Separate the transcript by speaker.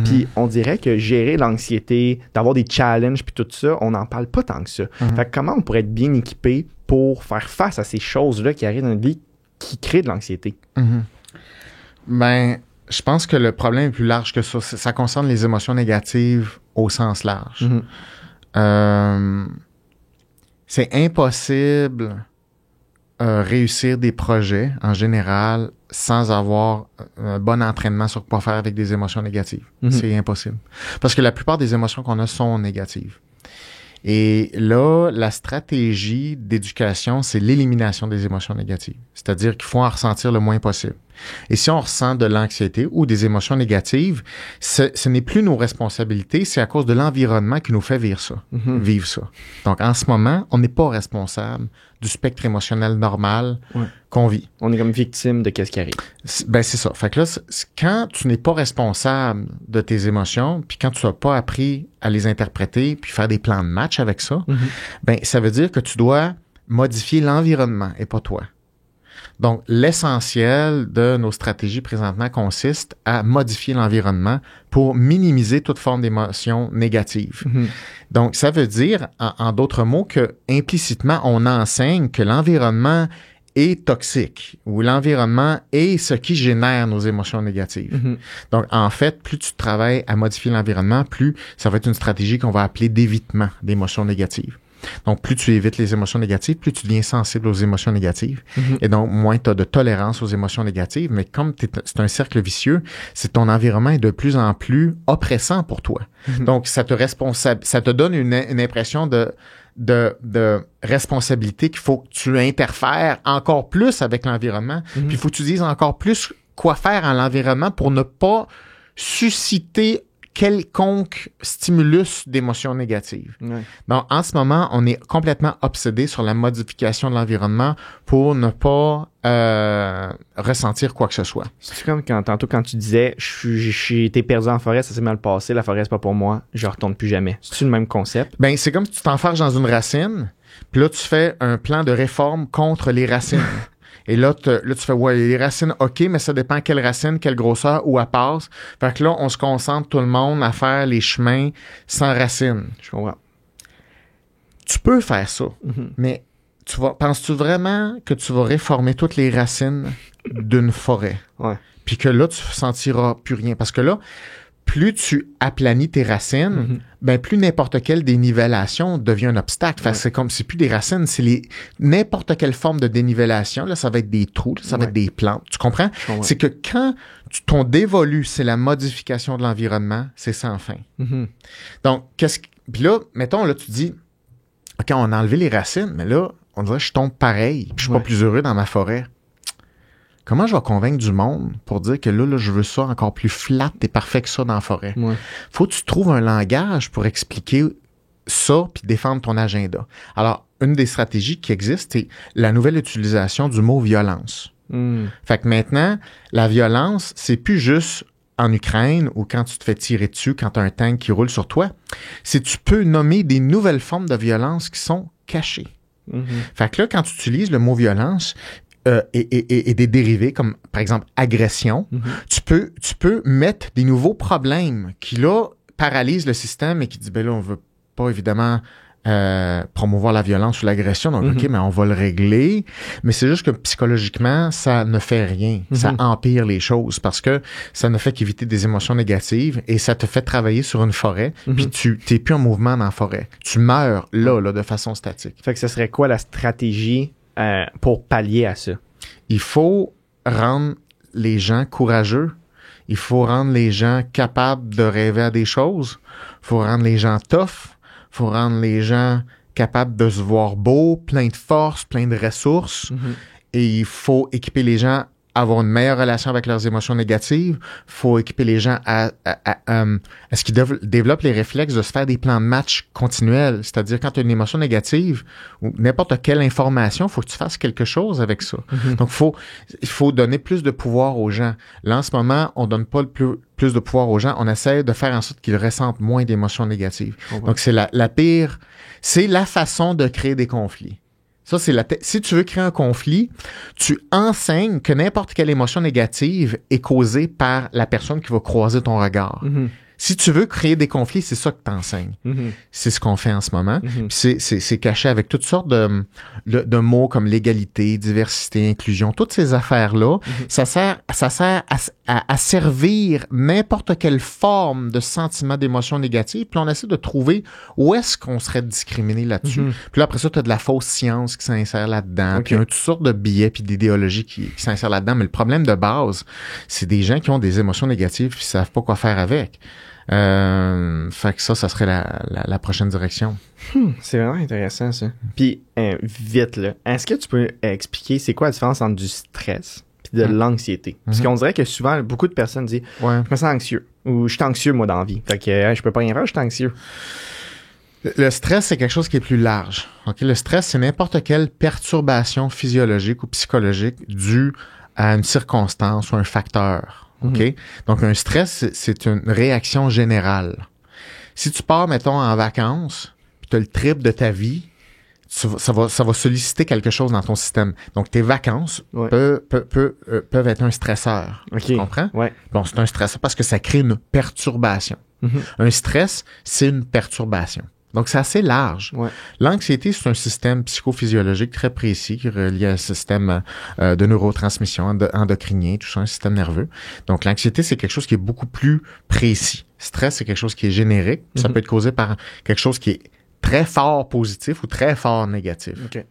Speaker 1: Puis on dirait que gérer l'anxiété, d'avoir des challenges puis tout ça, on n'en parle pas tant que ça. Fait que comment on pourrait être bien équipé pour faire face à ces choses-là qui arrivent dans notre vie qui créent de l'anxiété?
Speaker 2: Ben, je pense que le problème est plus large que ça. Ça concerne les émotions négatives au sens large. C'est impossible réussir des projets en général sans avoir un bon entraînement sur quoi faire avec des émotions négatives. C'est impossible. Parce que la plupart des émotions qu'on a sont négatives. Et là, la stratégie d'éducation, c'est l'élimination des émotions négatives. C'est-à-dire qu'il faut en ressentir le moins possible. Et si on ressent de l'anxiété ou des émotions négatives, ce n'est plus nos responsabilités, c'est à cause de l'environnement qui nous fait vivre ça. Donc, en ce moment, on n'est pas responsable du spectre émotionnel normal qu'on vit.
Speaker 1: On est comme victime de qu'est-ce qui arrive.
Speaker 2: Ben, c'est ça. Fait que là, quand tu n'es pas responsable de tes émotions, puis quand tu n'as pas appris à les interpréter, puis faire des plans de match avec ça, ben, ça veut dire que tu dois modifier l'environnement et pas toi. Donc, l'essentiel de nos stratégies présentement consiste à modifier l'environnement pour minimiser toute forme d'émotion négative. Donc, ça veut dire, en d'autres mots, que implicitement, on enseigne que l'environnement est toxique ou l'environnement est ce qui génère nos émotions négatives. Donc, en fait, plus tu travailles à modifier l'environnement, plus ça va être une stratégie qu'on va appeler d'évitement d'émotions négatives. Donc, plus tu évites les émotions négatives, plus tu deviens sensible aux émotions négatives. Et donc, moins tu as de tolérance aux émotions négatives. Mais comme c'est un cercle vicieux, c'est ton environnement est de plus en plus oppressant pour toi. Donc, ça te donne une impression de responsabilité qu'il faut que tu interfères encore plus avec l'environnement. Puis, il faut que tu dises encore plus quoi faire en l'environnement pour ne pas susciter quelconque stimulus d'émotions négatives. Donc, en ce moment, on est complètement obsédé sur la modification de l'environnement pour ne pas ressentir quoi que ce soit.
Speaker 1: C'est comme tantôt quand tu disais j'ai été perdu en forêt, ça s'est mal passé, la forêt c'est pas pour moi, je retourne plus jamais. C'est-tu le même concept?
Speaker 2: Ben, c'est comme si tu t'enfarges dans une racine, puis là, tu fais un plan de réforme contre les racines. Et là, tu fais, ouais, les racines, OK, mais ça dépend quelle racine, quelle grosseur, où elle passe. Fait que là, on se concentre tout le monde à faire les chemins sans racines.
Speaker 1: Je comprends.
Speaker 2: Tu peux faire ça, mais penses-tu vraiment que tu vas réformer toutes les racines d'une forêt? Puis que là, tu sentiras plus rien. Parce que là, plus tu aplanis tes racines, ben plus n'importe quelle dénivellation devient un obstacle. Fait que c'est plus des racines, c'est n'importe quelle forme de dénivellation. Là, ça va être des trous, là, ça va être des plantes. Tu comprends? C'est que quand ton dévolu, c'est la modification de l'environnement, c'est sans fin. Donc, puis là, mettons, là, tu dis, OK, on a enlevé les racines, mais là, on dirait que je tombe pareil, puis je suis pas plus heureux dans ma forêt. Comment je vais convaincre du monde pour dire que là, je veux ça encore plus flat et parfait que ça dans la forêt? Faut que tu trouves un langage pour expliquer ça puis défendre ton agenda. Alors, une des stratégies qui existe, c'est la nouvelle utilisation du mot violence. Fait que maintenant, la violence, c'est plus juste en Ukraine ou quand tu te fais tirer dessus, quand tu as un tank qui roule sur toi. C'est tu peux nommer des nouvelles formes de violence qui sont cachées. Fait que là, quand tu utilises le mot violence, et des dérivés comme, par exemple, agression, tu peux mettre des nouveaux problèmes qui, là, paralysent le système et qui disent, ben là, on veut pas, évidemment, promouvoir la violence ou l'agression. Donc, OK, mais on va le régler. Mais c'est juste que psychologiquement, ça ne fait rien. Ça empire les choses parce que ça ne fait qu'éviter des émotions négatives et ça te fait travailler sur une forêt. Puis tu n'es plus en mouvement dans la forêt. Tu meurs là, de façon statique.
Speaker 1: Fait que ce serait quoi la stratégie pour pallier à ça?
Speaker 2: Il faut rendre les gens courageux. Il faut rendre les gens capables de rêver à des choses. Il faut rendre les gens tough. Il faut rendre les gens capables de se voir beaux, plein de force, plein de ressources. Et il faut équiper les gens à avoir une meilleure relation avec leurs émotions négatives. Il faut équiper les gens à ce qu'ils développent les réflexes de se faire des plans de match continuels. C'est-à-dire, quand tu as une émotion négative ou n'importe quelle information, il faut que tu fasses quelque chose avec ça. Donc, il faut donner plus de pouvoir aux gens. Là, en ce moment, on donne pas plus de pouvoir aux gens. On essaie de faire en sorte qu'ils ressentent moins d'émotions négatives. Donc, c'est la pire... C'est la façon de créer des conflits. Ça, c'est si tu veux créer un conflit, tu enseignes que n'importe quelle émotion négative est causée par la personne qui va croiser ton regard.
Speaker 1: Mm-hmm.
Speaker 2: Si tu veux créer des conflits, c'est ça que tu enseignes.
Speaker 1: Mm-hmm.
Speaker 2: C'est ce qu'on fait en ce moment.
Speaker 1: Mm-hmm.
Speaker 2: Puis c'est caché avec toutes sortes de mots comme l'égalité, diversité, inclusion. Toutes ces affaires-là, ça sert à servir n'importe quelle forme de sentiment d'émotion négative. Puis on essaie de trouver où est-ce qu'on serait discriminé là-dessus. Puis là, après ça, tu as de la fausse science qui s'insère là-dedans. Puis il y a toutes sortes de billets puis d'idéologies qui s'insèrent là-dedans. Mais le problème de base, c'est des gens qui ont des émotions négatives puis qui savent pas quoi faire avec. Fait que ça serait la prochaine direction.
Speaker 1: C'est vraiment intéressant, ça. Puis, vite, là, est-ce que tu peux expliquer c'est quoi la différence entre du stress puis de l'anxiété? Parce qu'on dirait que souvent, beaucoup de personnes disent « Je me sens anxieux » ou « Je suis anxieux, moi, dans la vie. » Fait que je peux pas rien faire, je suis anxieux.
Speaker 2: Le stress, c'est quelque chose qui est plus large. Okay? Le stress, c'est n'importe quelle perturbation physiologique ou psychologique due à une circonstance ou un facteur. OK? Donc, un stress, c'est une réaction générale. Si tu pars, mettons, en vacances, puis tu as le trip de ta vie, ça va solliciter quelque chose dans ton système. Donc, tes vacances peuvent être un stresseur.
Speaker 1: Okay.
Speaker 2: Tu comprends?
Speaker 1: Ouais.
Speaker 2: Bon, c'est un stresseur parce que ça crée une perturbation. Un stress, c'est une perturbation. Donc, c'est assez large.
Speaker 1: Ouais.
Speaker 2: L'anxiété, c'est un système psychophysiologique très précis qui est relié à un système de neurotransmission, endocrinien, tout ça, un système nerveux. Donc, l'anxiété, c'est quelque chose qui est beaucoup plus précis. Stress, c'est quelque chose qui est générique. Ça peut être causé par quelque chose qui est très fort positif ou très fort négatif.
Speaker 1: Okay.